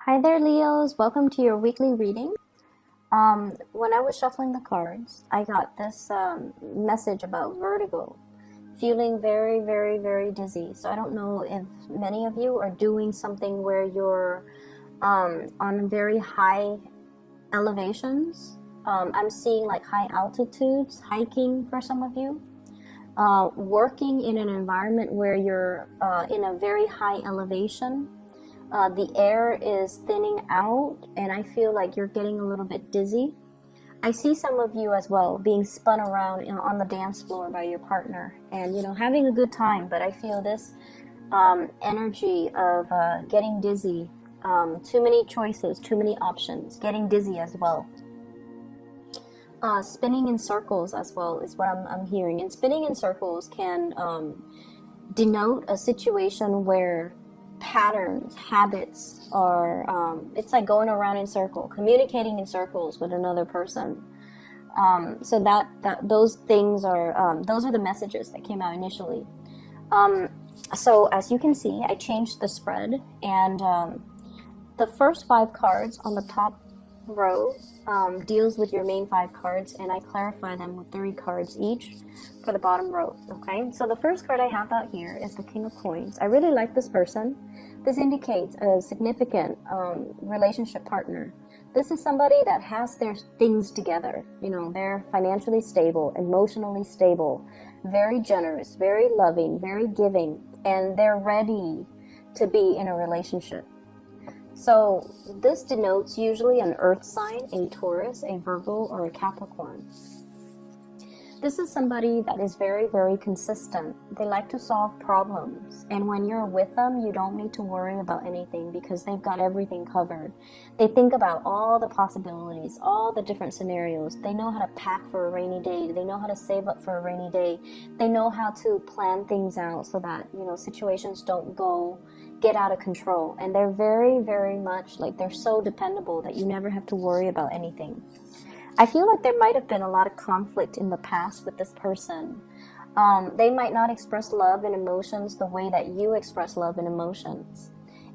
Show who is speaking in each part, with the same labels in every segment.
Speaker 1: Hi there, Leos. Welcome to your weekly reading. When I was shuffling the cards, I got this message about vertigo, feeling very, very, very dizzy. So I don't know if many of you are doing something where you're on very high elevations. I'm seeing like high altitudes, hiking for some of you. Working in an environment where you're in a very high elevation. The air is thinning out, and I feel like you're getting a little bit dizzy. I see some of you as well being spun around on the dance floor by your partner and, having a good time. But I feel this energy of getting dizzy, too many choices, too many options, getting dizzy as well. Spinning in circles as well is what I'm hearing. And spinning in circles can denote a situation where patterns, habits are, it's like going around in circle, communicating in circles with another person. So that those things are, those are the messages that came out initially. So as you can see, I changed the spread, and the first 5 cards on the top row deals with your main 5 cards, and I clarify them with 3 cards each for the bottom row. Okay, so the first card I have out here is the King of Coins. I really like this person. This indicates a significant relationship partner. This is somebody that has their things together. They're financially stable, emotionally stable, very generous, very loving, very giving, and they're ready to be in a relationship. So this denotes usually an earth sign, a Taurus, a Virgo, or a Capricorn. This is somebody that is very, very consistent. They like to solve problems. And when you're with them, you don't need to worry about anything because they've got everything covered. They think about all the possibilities, all the different scenarios. They know how to pack for a rainy day. They know how to save up for a rainy day. They know how to plan things out so that, situations don't get out of control. And they're very, very much like they're so dependable that you never have to worry about anything. I feel like there might have been a lot of conflict in the past with this person. They might not express love and emotions the way that you express love and emotions.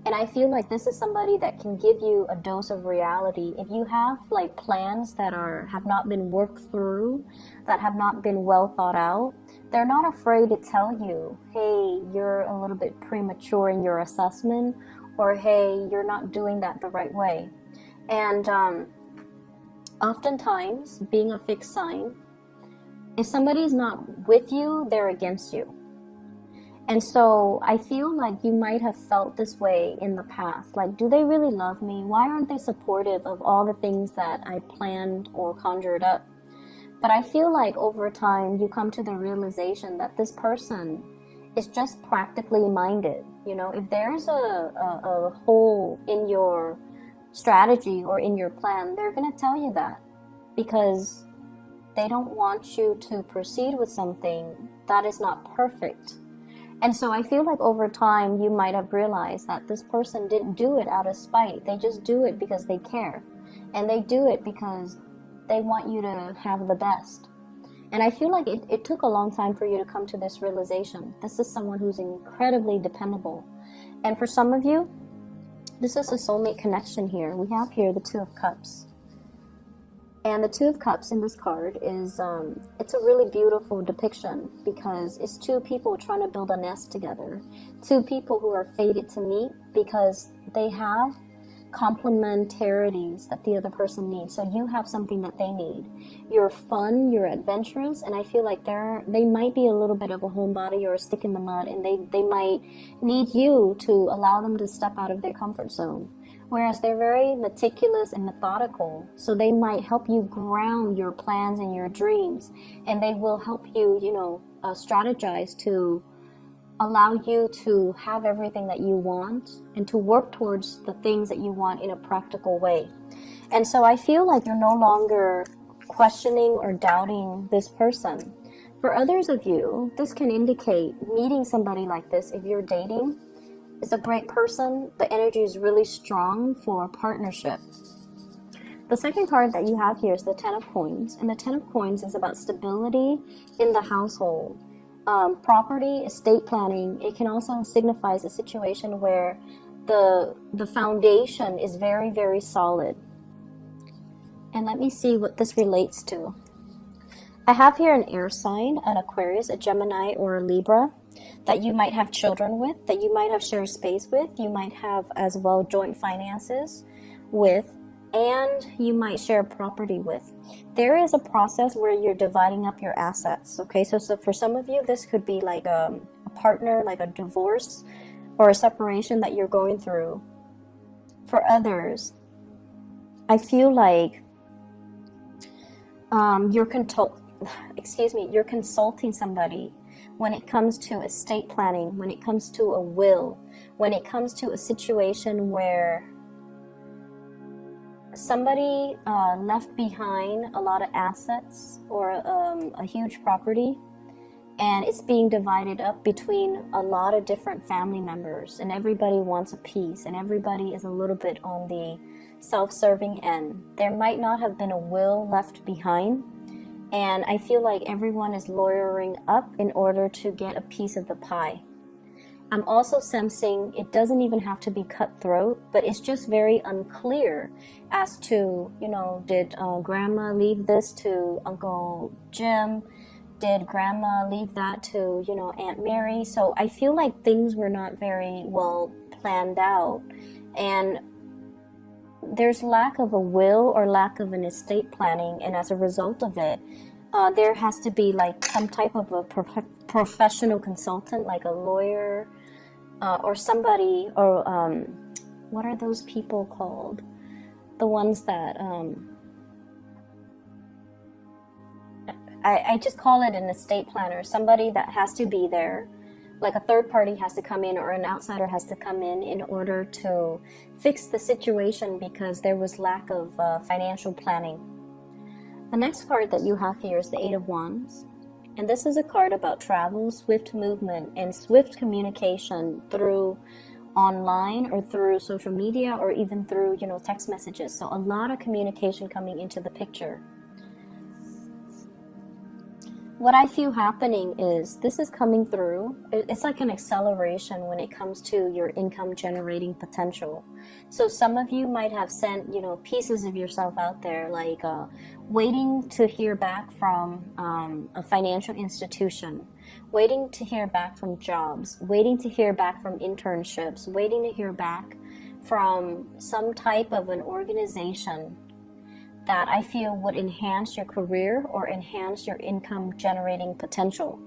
Speaker 1: And I feel like this is somebody that can give you a dose of reality. If you have like plans that have not been worked through, that have not been well thought out, they're not afraid to tell you, hey, you're a little bit premature in your assessment, or hey, you're not doing that the right way. And oftentimes, being a fixed sign, if somebody's not with you, they're against you. And so I feel like you might have felt this way in the past. Like, do they really love me? Why aren't they supportive of all the things that I planned or conjured up? But I feel like over time, you come to the realization that this person is just practically minded. If there's a hole in your strategy or in your plan, they're going to tell you that because they don't want you to proceed with something that is not perfect. And so I feel like over time you might have realized that this person didn't do it out of spite. They just do it because they care, and they do it because they want you to have the best. And I feel like it took a long time for you to come to this realization. This is someone who's incredibly dependable. And for some of you, this is a soulmate connection here. We have here the Two of Cups. And the Two of Cups in this card is, it's a really beautiful depiction because it's 2 people trying to build a nest together. 2 people who are fated to meet because they have complementarities that the other person needs. So you have something that they need. You're fun, you're adventurous, and I feel like they might be a little bit of a homebody or a stick in the mud, and they might need you to allow them to step out of their comfort zone. Whereas they're very meticulous and methodical, so they might help you ground your plans and your dreams, and they will help you, strategize to allow you to have everything that you want and to work towards the things that you want in a practical way. And so I feel like you're no longer questioning or doubting this person. For others of you, this can indicate meeting somebody like this. If you're dating, is a great person. The energy is really strong for a partnership. The second card that you have here is the Ten of Coins, and the Ten of Coins is about stability in the household. Property, estate planning. It can also signify a situation where the foundation is very, very solid. And let me see what this relates to. I have here an air sign, an Aquarius, a Gemini, or a Libra that you might have children with, that you might have shared space with, you might have as well joint finances with, and you might share property with. There is a process where you're dividing up your assets, okay? So for some of you, this could be like a partner, like a divorce or a separation that you're going through. For others, I feel like you're consulting somebody when it comes to estate planning, when it comes to a will, when it comes to a situation where somebody left behind a lot of assets or a huge property, and it's being divided up between a lot of different family members, and everybody wants a piece, and everybody is a little bit on the self-serving end. There might not have been a will left behind, and I feel like everyone is lawyering up in order to get a piece of the pie. I'm also sensing it doesn't even have to be cutthroat, but it's just very unclear as to, you know, did grandma leave this to Uncle Jim? Did grandma leave that to, you know, Aunt Mary? So I feel like things were not very well planned out, and there's lack of a will or lack of an estate planning, and as a result of it, there has to be like some type of a professional consultant, like a lawyer or somebody, or what are those people called? The ones that I just call it an estate planner, somebody that has to be there. Like a third party has to come in, or an outsider has to come in order to fix the situation because there was lack of financial planning. The next card that you have here is the Eight of Wands. And this is a card about travel, swift movement, and swift communication through online or through social media or even through, you know, text messages. So a lot of communication coming into the picture. What I feel happening is this is coming through. It's like an acceleration when it comes to your income generating potential. So some of you might have sent, you know, pieces of yourself out there, like waiting to hear back from a financial institution, waiting to hear back from jobs, waiting to hear back from internships, waiting to hear back from some type of an organization that I feel would enhance your career or enhance your income generating potential.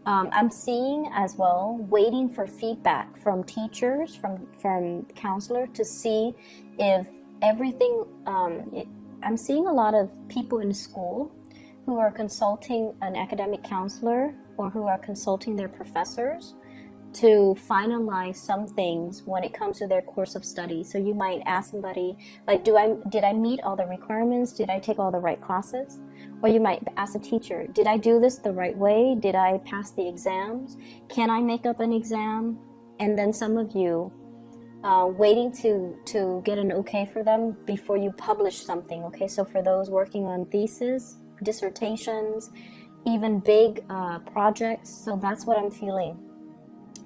Speaker 1: I'm seeing as well, waiting for feedback from teachers, from counselor, to see if everything, I'm seeing a lot of people in school who are consulting an academic counselor or who are consulting their professors to finalize some things when it comes to their course of study. So you might ask somebody, like, did I meet all the requirements? Did I take all the right classes? Or you might ask a teacher, did I do this the right way? Did I pass the exams? Can I make up an exam? And then some of you waiting to get an okay for them before you publish something. Okay, so for those working on thesis, dissertations, even big projects, so that's what I'm feeling.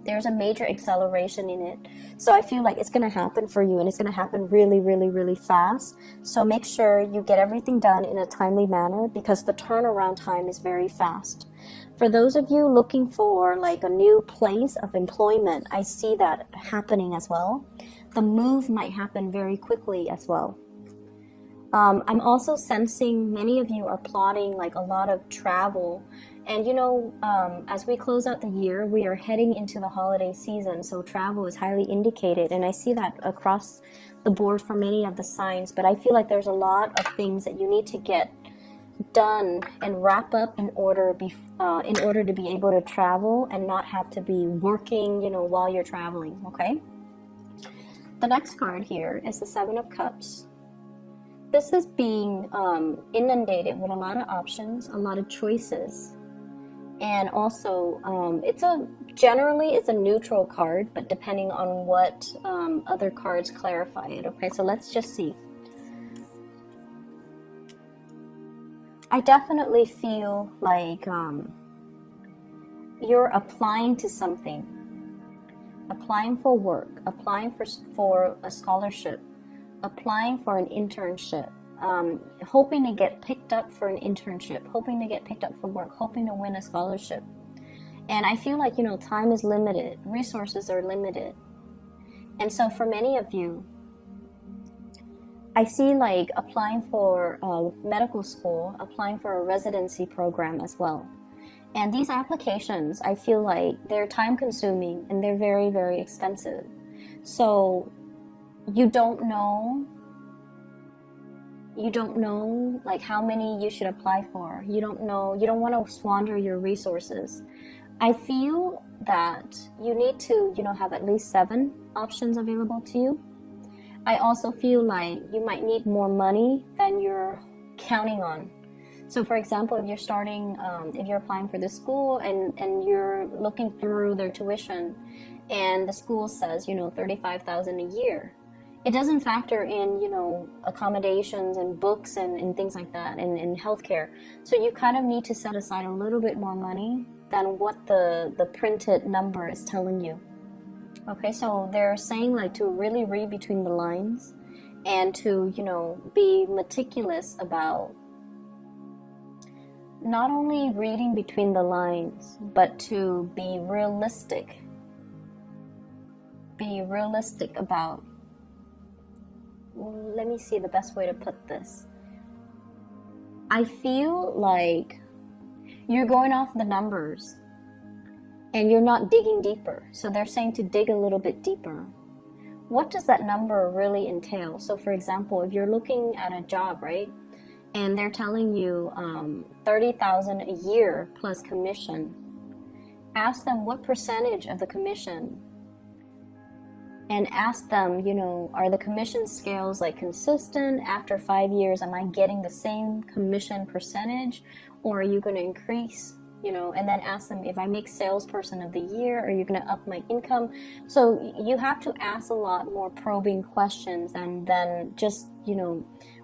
Speaker 1: There's a major acceleration in it. So I feel like it's going to happen for you, and it's going to happen really, really, really fast. So make sure you get everything done in a timely manner because the turnaround time is very fast. For those of you looking for like a new place of employment, I see that happening as well. The move might happen very quickly as well. I'm also sensing many of you are plotting like a lot of travel. And you know, as we close out the year, we are heading into the holiday season, so travel is highly indicated, and I see that across the board for many of the signs. But I feel like there's a lot of things that you need to get done and wrap up in order to be able to travel and not have to be working, you know, while you're traveling. Okay. The next card here is the Seven of Cups. This is being inundated with a lot of options, a lot of choices. And also, it's a neutral card, but depending on what other cards clarify it. Okay, so let's just see. I definitely feel like you're applying to something. applying for work, applying for a scholarship, applying for an internship, hoping to get picked up for an internship, hoping to get picked up for work, hoping to win a scholarship. And I feel like, time is limited, resources are limited. And so for many of you, I see like applying for medical school, applying for a residency program as well. And these applications, I feel like they're time consuming and they're very, very expensive. So you don't know like how many you should apply for. You don't want to squander your resources. I feel that you need to, have at least 7 options available to you. I also feel like you might need more money than you're counting on. So for example, if you're applying for the school and you're looking through their tuition and the school says, $35,000 a year, it doesn't factor in, accommodations and books and things like that and healthcare. So you kind of need to set aside a little bit more money than what the printed number is telling you. Okay, so they're saying like to really read between the lines and to, be meticulous about not only reading between the lines, but to be realistic. Be realistic about, let me see the best way to put this. I feel like you're going off the numbers and you're not digging deeper. So they're saying to dig a little bit deeper. What does that number really entail? So for example, if you're looking at a job, right? And they're telling you $30,000 a year plus commission. Ask them what percentage of the commission. And ask them, are the commission scales like consistent? After 5 years, am I getting the same commission percentage? Or are you going to increase? And then ask them, if I make salesperson of the year, are you going to up my income? So you have to ask a lot more probing questions and then just,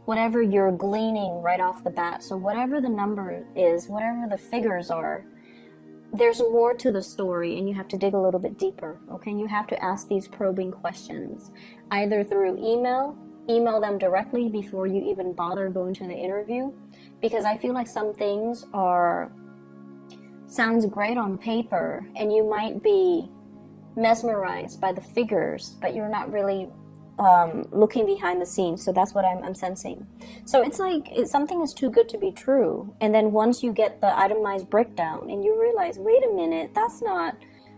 Speaker 1: whatever you're gleaning right off the bat. So whatever the number is, whatever the figures are, there's more to the story and you have to dig a little bit deeper, okay? You have to ask these probing questions, either through email them directly before you even bother going to the interview, because I feel like some things sounds great on paper and you might be mesmerized by the figures, but you're not really looking behind the scenes. So that's what I'm sensing. So it's like something is too good to be true. And then once you get the itemized breakdown and you realize, wait a minute, that's not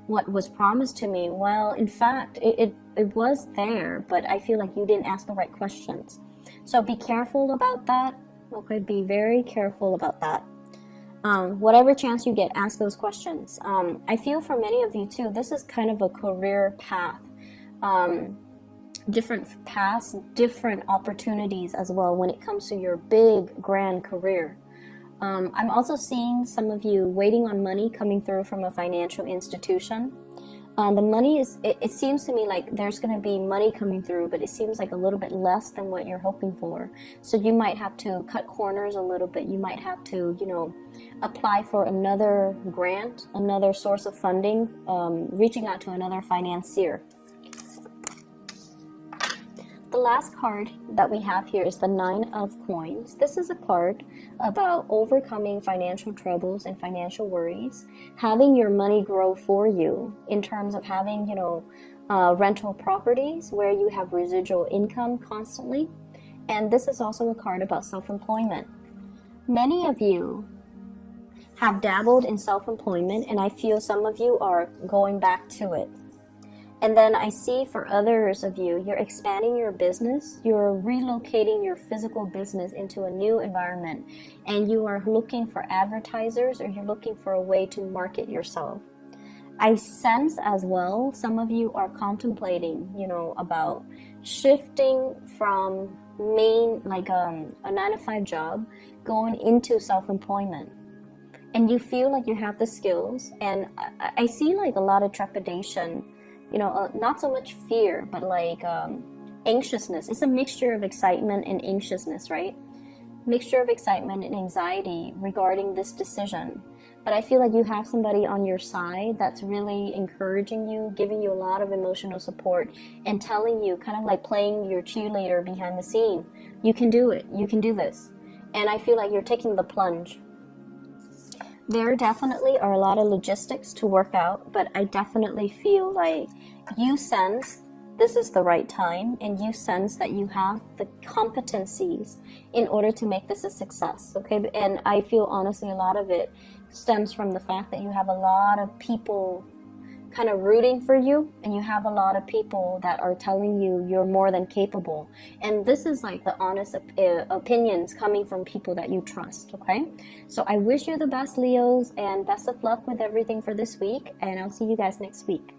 Speaker 1: what was promised to me. Well, in fact, it was there, but I feel like you didn't ask the right questions. So be careful about that. Okay, be very careful about that. Whatever chance you get, ask those questions. I feel for many of you too, this is kind of a career path. Different paths, different opportunities as well when it comes to your big, grand career. I'm also seeing some of you waiting on money coming through from a financial institution. The money it seems to me like there's going to be money coming through, but it seems like a little bit less than what you're hoping for. So you might have to cut corners a little bit. You might have to, apply for another grant, another source of funding, reaching out to another financier. The last card that we have here is the 9 of Coins. This is a card about overcoming financial troubles and financial worries, having your money grow for you in terms of having, rental properties where you have residual income constantly. And this is also a card about self-employment. Many of you have dabbled in self-employment, and I feel some of you are going back to it. And then I see for others of you, you're expanding your business, you're relocating your physical business into a new environment, and you are looking for advertisers or you're looking for a way to market yourself. I sense as well, some of you are contemplating, about shifting from a 9-to-5 job, going into self-employment. And you feel like you have the skills, and I see like a lot of trepidation, not so much fear, but like anxiousness. It's a mixture of excitement and anxiousness, right? Mixture of excitement and anxiety regarding this decision. but I feel like you have somebody on your side that's really encouraging you, giving you a lot of emotional support, and telling you, kind of like playing your cheerleader behind the scene, you can do it, you can do this. And I feel like you're taking the plunge. There definitely are a lot of logistics to work out, but I definitely feel like you sense this is the right time, and you sense that you have the competencies in order to make this a success, okay? And I feel honestly a lot of it stems from the fact that you have a lot of people kind of rooting for you, and you have a lot of people that are telling you you're more than capable. And this is like the honest opinions coming from people that you trust, okay? So I wish you the best, Leos, and best of luck with everything for this week, and I'll see you guys next week.